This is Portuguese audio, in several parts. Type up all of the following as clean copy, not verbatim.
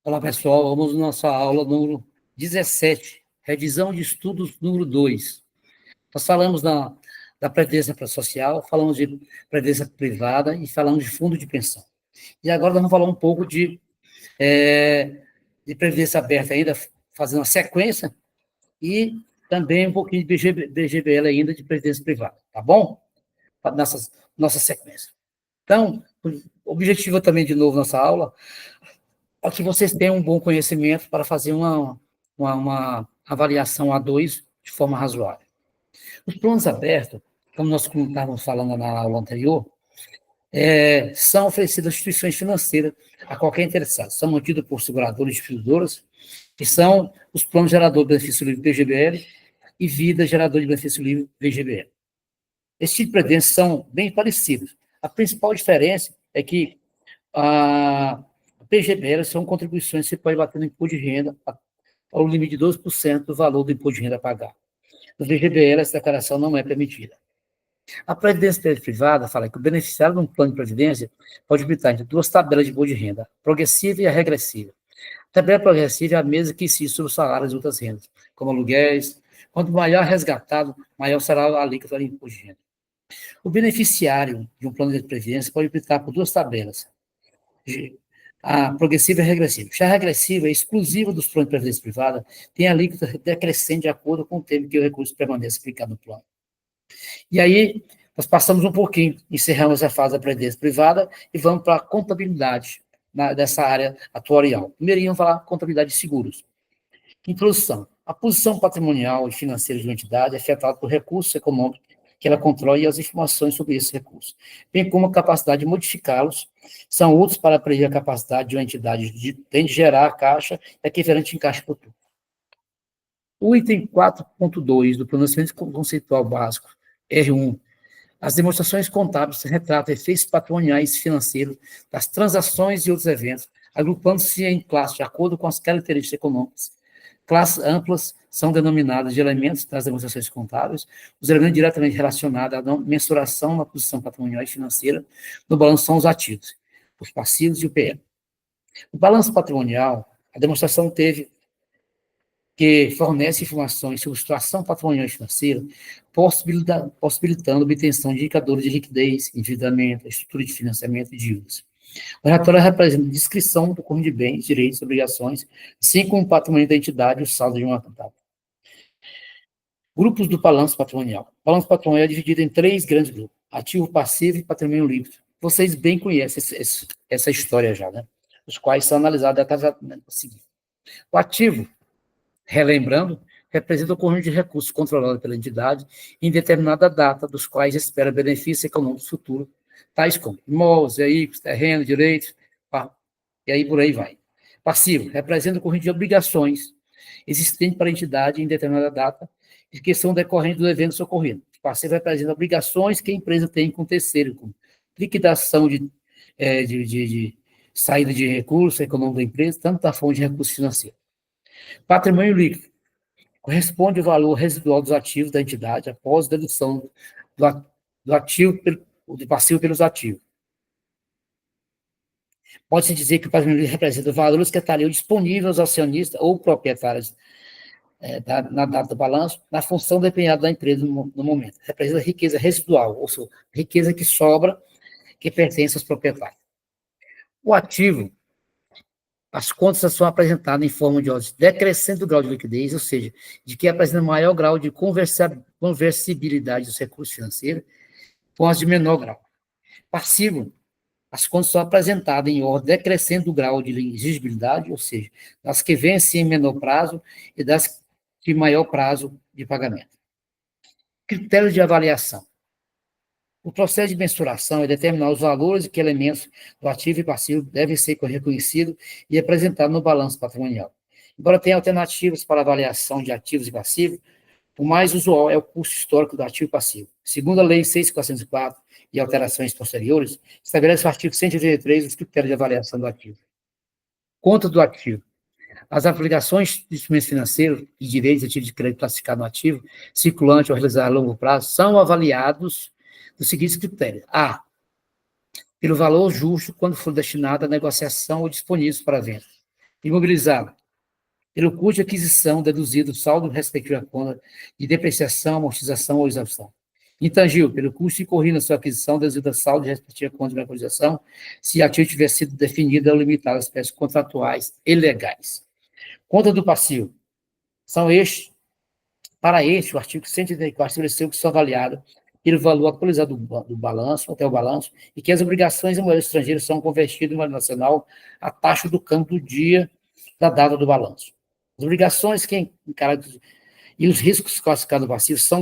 Olá, pessoal. Vamos à nossa aula número 17, revisão de estudos número 2. Nós falamos da previdência social, falamos de previdência privada e falamos de fundo de pensão. E agora nós vamos falar um pouco de previdência aberta ainda, fazendo uma sequência, e também um pouquinho de BGBL ainda, de previdência privada, tá bom? Nossa sequência. Então, o objetivo também, de novo, nossa aula, para que vocês tenham um bom conhecimento para fazer uma avaliação A2 de forma razoável. Os planos abertos, como nós estávamos falando na aula anterior, são oferecidos a instituições financeiras a qualquer interessado. São mantidos por seguradoras e distribuidoras, que são os planos geradores de benefício livre PGBL e vida gerador de benefício livre VGBL. Esses tipos de previdência são bem parecidos. A principal diferença é que a PGBL são contribuições que você pode bater no imposto de renda ao limite de 12% do valor do imposto de renda a pagar. No VGBL, essa declaração não é permitida. A previdência privada fala que o beneficiário de um plano de previdência pode optar entre duas tabelas de imposto de renda, a progressiva e a regressiva. A tabela progressiva é a mesma que incide sobre os salários e outras rendas, como aluguéis. Quanto maior resgatado, maior será a alíquota do imposto de renda. O beneficiário de um plano de previdência pode optar por duas tabelas, a progressiva e a regressiva. Já a regressiva é exclusiva dos planos de previdência privada, tem a alíquota decrescente de acordo com o tempo que o recurso permanece aplicado no plano. E aí, nós passamos um pouquinho, encerramos a fase da previdência privada e vamos para a contabilidade dessa área atuarial. Primeiro, vamos falar contabilidade de seguros. Introdução. A posição patrimonial e financeira de uma entidade é afetada por recursos econômicos que ela controla e as informações sobre esses recursos, bem como a capacidade de modificá-los, são úteis para prever a capacidade de uma entidade de gerar caixa e equivalente em caixa futuro. O item 4.2 do Planejamento Conceitual Básico, R1, as demonstrações contábeis retratam efeitos patrimoniais e financeiros das transações e outros eventos, agrupando-se em classes de acordo com as características econômicas. Classes amplas são denominadas de elementos das demonstrações contábeis, os elementos diretamente relacionados à mensuração na posição patrimonial e financeira no balanço são os ativos, os passivos e o PL. O balanço patrimonial, a demonstração que fornece informações sobre situação patrimonial e financeira, possibilitando a obtenção de indicadores de liquidez, endividamento, estrutura de financiamento e dívidas. O relatório representa a descrição do conjunto de bens, direitos e obrigações, assim como o patrimônio da entidade e o saldo de uma data. Grupos do balanço patrimonial. O balanço patrimonial é dividido em 3 grandes grupos: ativo, passivo e patrimônio líquido. Vocês bem conhecem essa história já, né? Os quais são analisados até o seguinte. O ativo, relembrando, representa o conjunto de recursos controlado pela entidade em determinada data, dos quais espera benefícios econômicos futuros, tais como imóveis, veículos, terrenos, direitos, e aí por aí vai. Passivo, representa o conjunto de obrigações existentes para a entidade em determinada data, e que são decorrentes do evento ocorrido. Passivo representa obrigações que a empresa tem com o terceiro, como liquidação de saída de recursos econômicos da empresa, tanto da fonte de recursos financeiros. Patrimônio líquido corresponde ao valor residual dos ativos da entidade após dedução do ativo, do passivo pelos ativos. Pode-se dizer que o patrimônio líquido representa valores que estariam disponíveis aos acionistas ou proprietários na data do balanço, na função desempenhada da empresa no momento. Representa riqueza residual, ou seja, riqueza que sobra, que pertence aos proprietários. O ativo, as contas são apresentadas em forma de ordem decrescente do grau de liquidez, ou seja, de que apresenta maior grau de conversibilidade dos recursos financeiros, com as de menor grau. Passivo, as contas são apresentadas em ordem decrescente do grau de exigibilidade, ou seja, das que vencem em menor prazo e das de maior prazo de pagamento. Critérios de avaliação. O processo de mensuração é determinar os valores e que elementos do ativo e passivo devem ser reconhecidos e apresentados no balanço patrimonial. Embora tenha alternativas para avaliação de ativos e passivos, o mais usual é o custo histórico do ativo e passivo. Segundo a Lei 6.404 e alterações posteriores, estabelece o artigo 183 os critérios de avaliação do ativo. Conta do ativo. As aplicações de instrumentos financeiros e direitos de ativos de crédito classificados no ativo, circulante ou realizado a longo prazo, são avaliados dos seguintes critérios. A. Pelo valor justo quando for destinado à negociação ou disponíveis para venda. imobilizado, pelo custo de aquisição deduzido do saldo respectivo à conta de depreciação, amortização ou exaustão. Intangível, pelo custo incorrido na sua aquisição deduzido do saldo respectivo à conta de amortização, se a ativo tiver sido definida ou limitada às espécies contratuais e legais. Conta do passivo. Para este, o artigo 184 estabeleceu que são avaliados pelo valor atualizado do balanço, até o balanço, e que as obrigações em moeda estrangeira são convertidas em moeda nacional à taxa do câmbio do dia da data do balanço. As obrigações e os riscos classificados no passivo são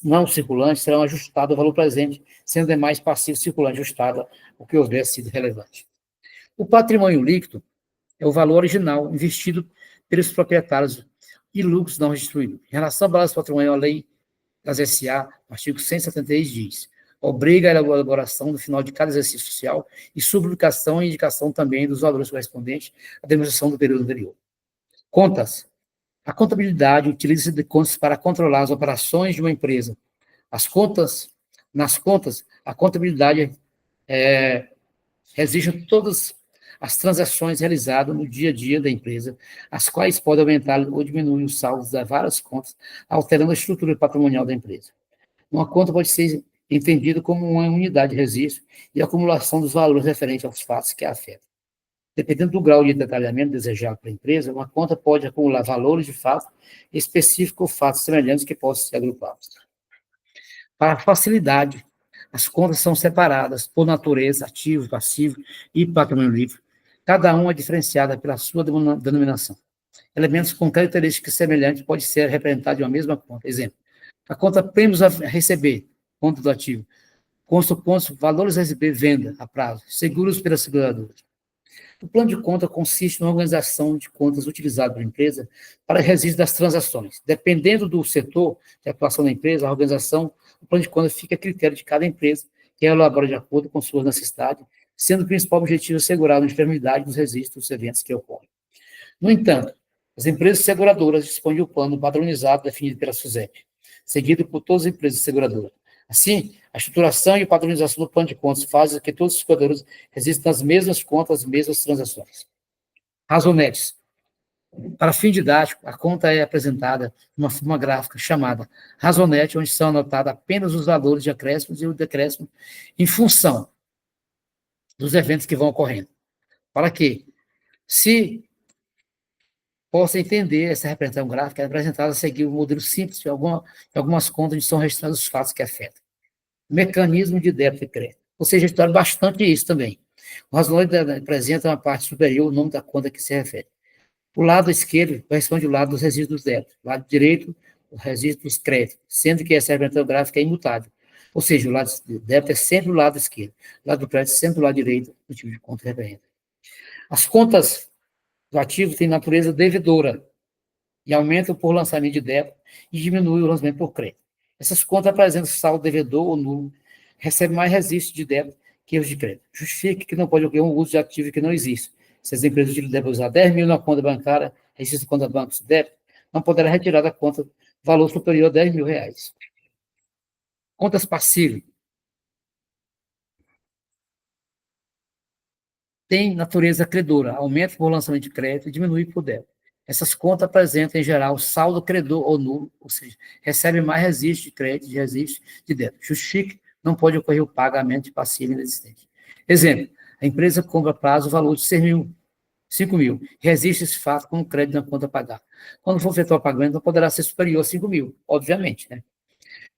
não circulantes serão ajustados ao valor presente, sendo demais passivo circulante ajustado o que houver sido relevante. O patrimônio líquido é o valor original investido pelos proprietários e lucros não restituídos. Em relação ao balanço patrimonial, a lei das SA, o artigo 173 diz: obriga a elaboração no final de cada exercício fiscal e subpublicação e indicação também dos valores correspondentes à demonstração do período anterior. Contas. A contabilidade utiliza-se de contas para controlar as operações de uma empresa. Nas contas, a contabilidade registra todas as transações realizadas no dia a dia da empresa, as quais podem aumentar ou diminuir os saldos das várias contas, alterando a estrutura patrimonial da empresa. Uma conta pode ser entendida como uma unidade de registro e acumulação dos valores referentes aos fatos que a afetam. Dependendo do grau de detalhamento desejado pela empresa, uma conta pode acumular valores de fato específicos ou fatos semelhantes que possam ser agrupados. Para facilidade, as contas são separadas por natureza, ativo, passivo e patrimônio líquido. Cada uma é diferenciada pela sua denominação. Elementos com características semelhantes podem ser representados em uma mesma conta. Exemplo, a conta prêmios a receber, conta do ativo, consta valores a receber, venda a prazo, seguros pela seguradora. O plano de conta consiste na organização de contas utilizada pela empresa para registro das transações. Dependendo do setor de atuação da empresa, a organização, o plano de conta fica a critério de cada empresa, que elabora de acordo com suas necessidades, sendo o principal objetivo assegurar a uniformidade dos registros dos eventos que ocorrem. No entanto, as empresas seguradoras dispõem de um plano padronizado definido pela SUSEP, seguido por todas as empresas seguradoras. Assim, a estruturação e a padronização do plano de contas fazem com que todos os seguradores resistam nas mesmas contas, as mesmas transações. Razonetes. Para fim didático, a conta é apresentada de uma forma gráfica chamada razonete, onde são anotados apenas os valores de acréscimos e o decréscimo em função dos eventos que vão ocorrendo. Para que, se possa entender essa representação gráfica, é apresentada a seguir um modelo simples de algumas contas onde são registrados os fatos que afetam. Mecanismo de débito e crédito. Ou seja, estudaram bastante isso também. O razonete apresenta uma parte superior, o nome da conta que se refere. O lado esquerdo corresponde ao lado dos registros do débito. O lado direito, o registro dos créditos, sendo que essa representação gráfica é imutável. Ou seja, o lado do débito é sempre o lado esquerdo. O lado do crédito é sempre o lado direito, do tipo de conta que representa. As contas do ativo têm natureza devedora e aumentam por lançamento de débito e diminuem o lançamento por crédito. Essas contas apresentam saldo devedor ou nulo, recebem mais registros de débito que os de crédito. Justifique que não pode ocorrer um uso de ativo que não existe. Se as empresas devem usar 10 mil na conta bancária, registro de conta de banco de débito, não poderá retirar da conta valor superior a 10 mil reais. Contas passivas. Tem natureza credora, aumenta por lançamento de crédito e diminui por débito. Essas contas apresentam, em geral, saldo credor ou nulo, ou seja, recebe mais registro de crédito e registro de débito. Justifique, não pode ocorrer o pagamento de passivo inexistente. Exemplo, a empresa compra a prazo o valor de 5 mil, resiste esse fato com o crédito na conta a pagar. Quando for efetuar o pagamento, não poderá ser superior a 5 mil, obviamente, né?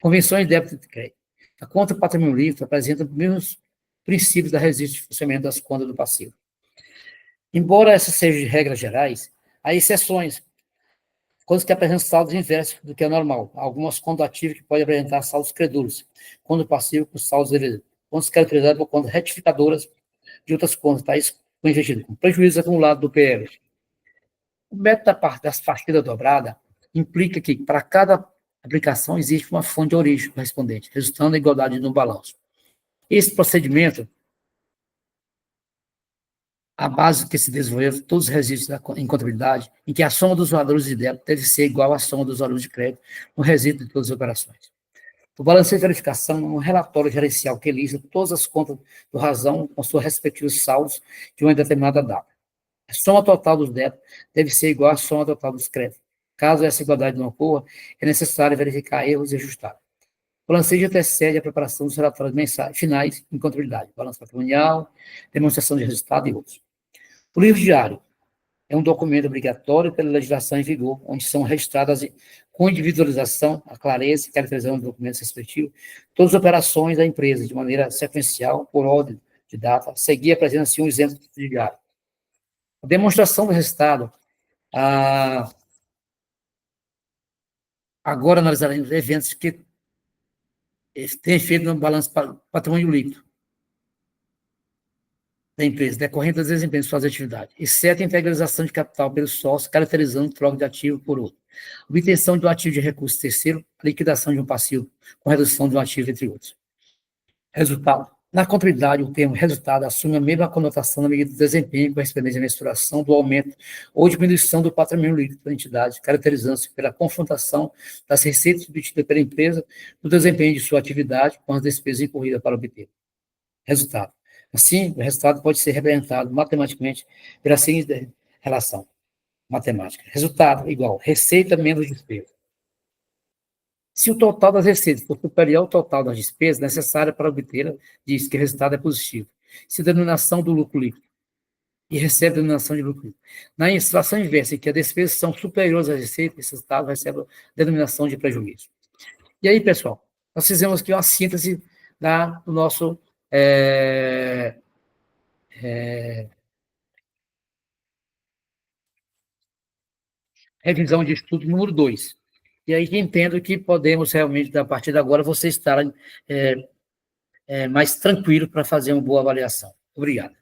Convenções de débito e de crédito. A conta patrimônio líquido apresenta os mesmos princípios da registro de funcionamento das contas do passivo. Embora essas sejam de regras gerais, há exceções, contas que apresentam saldos inversos do que é normal. Há algumas contas ativas que podem apresentar saldos credores, quando passivo com saldos devedores, contas caracterizadas por contas retificadoras de outras contas, tais com investido, com prejuízo acumulado do PL. O método das partidas dobradas implica que, para cada aplicação, existe uma fonte de origem correspondente, resultando na igualdade no balanço. Esse procedimento, a base que se desenvolveu, todos os registros em contabilidade, em que a soma dos valores de débito deve ser igual à soma dos valores de crédito no registro de todas as operações. O balanço de verificação é um relatório gerencial que lista todas as contas do razão com seus respectivos saldos de uma determinada data. A soma total dos débitos deve ser igual à soma total dos créditos. Caso essa igualdade não ocorra, é necessário verificar erros e ajustar. O balanceio antecede a preparação dos relatórios mensais, finais em contabilidade, balanço patrimonial, demonstração de resultado e outros. O livro diário é um documento obrigatório pela legislação em vigor, onde são registradas com individualização, a clareza e caracterização dos documentos respectivos, todas as operações da empresa, de maneira sequencial, por ordem de data, seguir apresenta-se um exemplo de diário. A demonstração do resultado, agora analisaremos eventos que têm efeito no balanço patrimônio líquido da empresa, decorrente das desempenhos de suas atividades, exceto a integralização de capital pelo sócio, caracterizando troca de ativo por outro. Obtenção de um ativo de recurso terceiro, liquidação de um passivo com redução de um ativo, entre outros. Resultado. Na contabilidade, o termo resultado assume a mesma conotação na medida do desempenho correspondente à mensuração do aumento ou diminuição do patrimônio líquido da entidade, caracterizando-se pela confrontação das receitas obtidas pela empresa no desempenho de sua atividade com as despesas incorridas para obter. Resultado. Assim, o resultado pode ser representado matematicamente pela seguinte relação matemática. Resultado igual receita menos despesa. Se o total das receitas for superior ao total das despesas necessárias para obter, diz que o resultado é positivo. Se a denominação do lucro líquido e recebe a denominação de lucro líquido. Na situação inversa, em que as despesas são superiores às receitas, esse resultado recebe a denominação de prejuízo. E aí, pessoal, nós fizemos aqui uma síntese do nosso revisão de estudo número 2. E aí entendo que podemos realmente, a partir de agora, vocês estarem mais tranquilos para fazer uma boa avaliação. Obrigado.